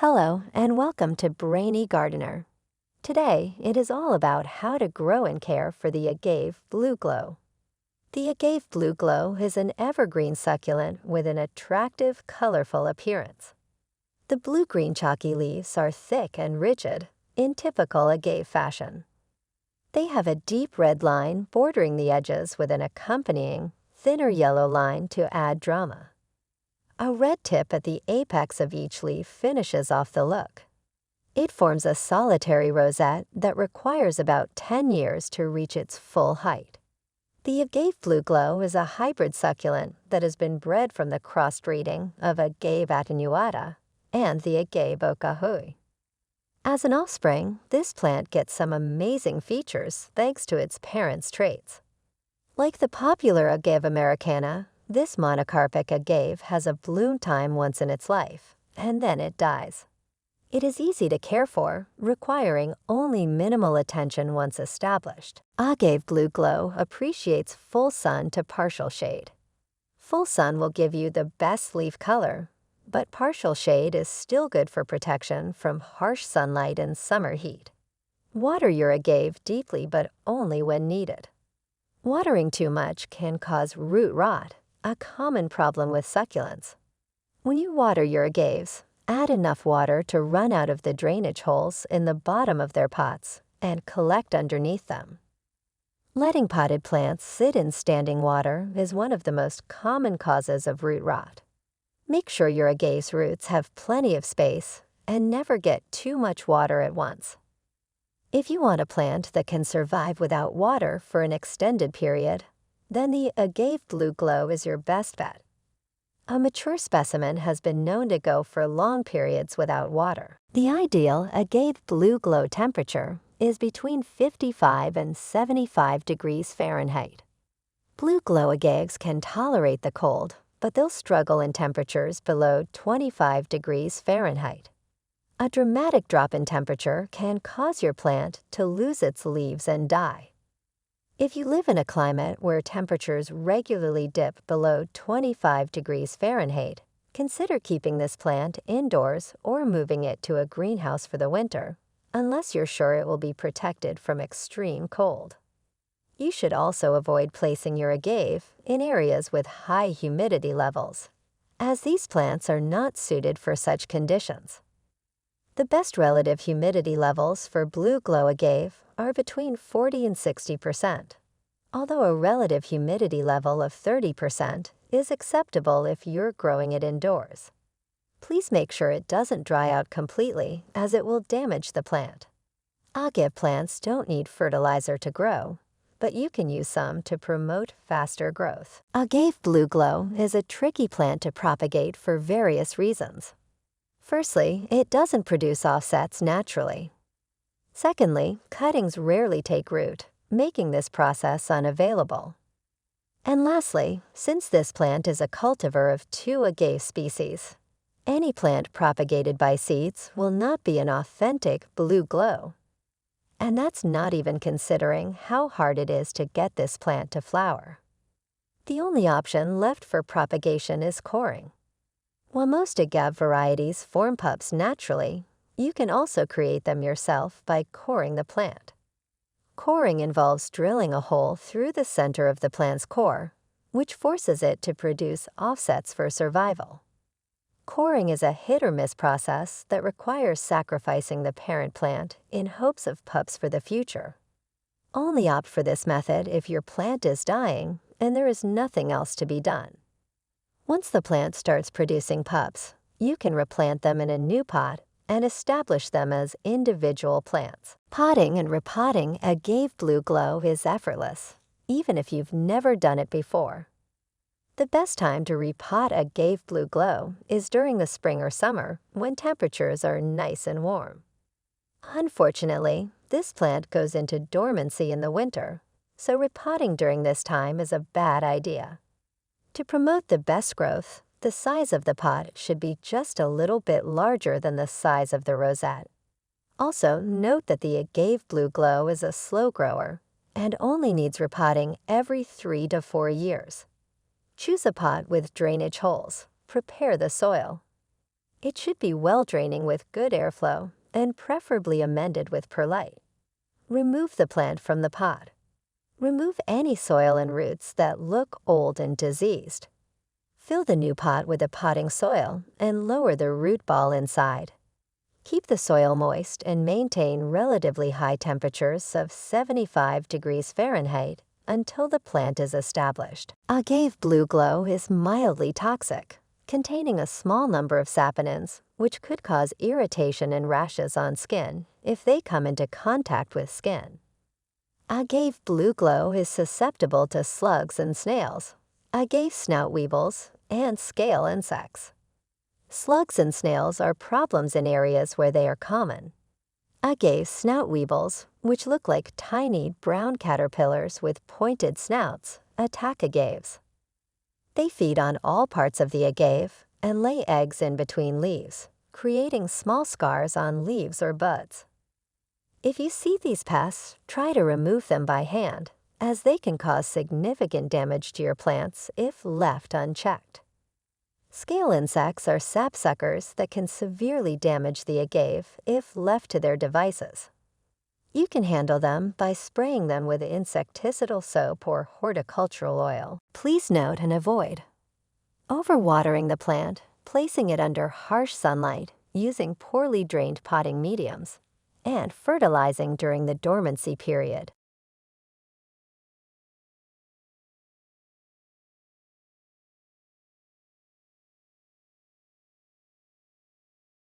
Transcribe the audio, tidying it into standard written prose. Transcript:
Hello and welcome to Brainy Gardener. Today, it is all about how to grow and care for the Agave Blue Glow. The Agave Blue Glow is an evergreen succulent with an attractive, colorful appearance. The blue-green chalky leaves are thick and rigid, in typical agave fashion. They have a deep red line bordering the edges with an accompanying, thinner yellow line to add drama. A red tip at the apex of each leaf finishes off the look. It forms a solitary rosette that requires about 10 years to reach its full height. The Agave Blue Glow is a hybrid succulent that has been bred from the crossbreeding of Agave attenuata and the Agave ocahui. As an offspring, this plant gets some amazing features thanks to its parents' traits. Like the popular Agave americana, this monocarpic agave has a bloom time once in its life, and then it dies. It is easy to care for, requiring only minimal attention once established. Agave Blue Glow appreciates full sun to partial shade. Full sun will give you the best leaf color, but partial shade is still good for protection from harsh sunlight and summer heat. Water your agave deeply but only when needed. Watering too much can cause root rot, a common problem with succulents. When you water your agaves, add enough water to run out of the drainage holes in the bottom of their pots and collect underneath them. Letting potted plants sit in standing water is one of the most common causes of root rot. Make sure your agave's roots have plenty of space and never get too much water at once. If you want a plant that can survive without water for an extended period, then the Agave Blue Glow is your best bet. A mature specimen has been known to go for long periods without water. The ideal Agave Blue Glow temperature is between 55 and 75 degrees Fahrenheit. Blue Glow agaves can tolerate the cold, but they'll struggle in temperatures below 25 degrees Fahrenheit. A dramatic drop in temperature can cause your plant to lose its leaves and die. If you live in a climate where temperatures regularly dip below 25 degrees Fahrenheit, consider keeping this plant indoors or moving it to a greenhouse for the winter, unless you're sure it will be protected from extreme cold. You should also avoid placing your agave in areas with high humidity levels, as these plants are not suited for such conditions. The best relative humidity levels for Blue Glow agave are between 40 and 60%, although a relative humidity level of 30% is acceptable if you're growing it indoors. Please make sure it doesn't dry out completely, as it will damage the plant. Agave plants don't need fertilizer to grow, but you can use some to promote faster growth. Agave Blue Glow is a tricky plant to propagate for various reasons. Firstly, it doesn't produce offsets naturally. Secondly, cuttings rarely take root, making this process unavailable. And lastly, since this plant is a cultivar of 2 agave species, any plant propagated by seeds will not be an authentic Blue Glow. And that's not even considering how hard it is to get this plant to flower. The only option left for propagation is coring. While most agave varieties form pups naturally, you can also create them yourself by coring the plant. Coring involves drilling a hole through the center of the plant's core, which forces it to produce offsets for survival. Coring is a hit-or-miss process that requires sacrificing the parent plant in hopes of pups for the future. Only opt for this method if your plant is dying and there is nothing else to be done. Once the plant starts producing pups, you can replant them in a new pot and establish them as individual plants. Potting and repotting Agave Blue Glow is effortless, even if you've never done it before. The best time to repot Agave Blue Glow is during the spring or summer when temperatures are nice and warm. Unfortunately, this plant goes into dormancy in the winter, so repotting during this time is a bad idea. To promote the best growth, the size of the pot should be just a little bit larger than the size of the rosette. Also, note that the Agave Blue Glow is a slow grower and only needs repotting every 3 to 4 years. Choose a pot with drainage holes. Prepare the soil. It should be well draining with good airflow and preferably amended with perlite. Remove the plant from the pot. Remove any soil and roots that look old and diseased. Fill the new pot with the potting soil and lower the root ball inside. Keep the soil moist and maintain relatively high temperatures of 75 degrees Fahrenheit until the plant is established. Agave Blue Glow is mildly toxic, containing a small number of saponins, which could cause irritation and rashes on skin if they come into contact with skin. Agave Blue Glow is susceptible to slugs and snails, agave snout weevils, and scale insects. Slugs and snails are problems in areas where they are common. Agave snout weevils, which look like tiny brown caterpillars with pointed snouts, attack agaves. They feed on all parts of the agave and lay eggs in between leaves, creating small scars on leaves or buds. If you see these pests, try to remove them by hand, as they can cause significant damage to your plants if left unchecked. Scale insects are sapsuckers that can severely damage the agave if left to their devices. You can handle them by spraying them with insecticidal soap or horticultural oil. Please note and avoid overwatering the plant, placing it under harsh sunlight, using poorly drained potting mediums, and fertilizing during the dormancy period.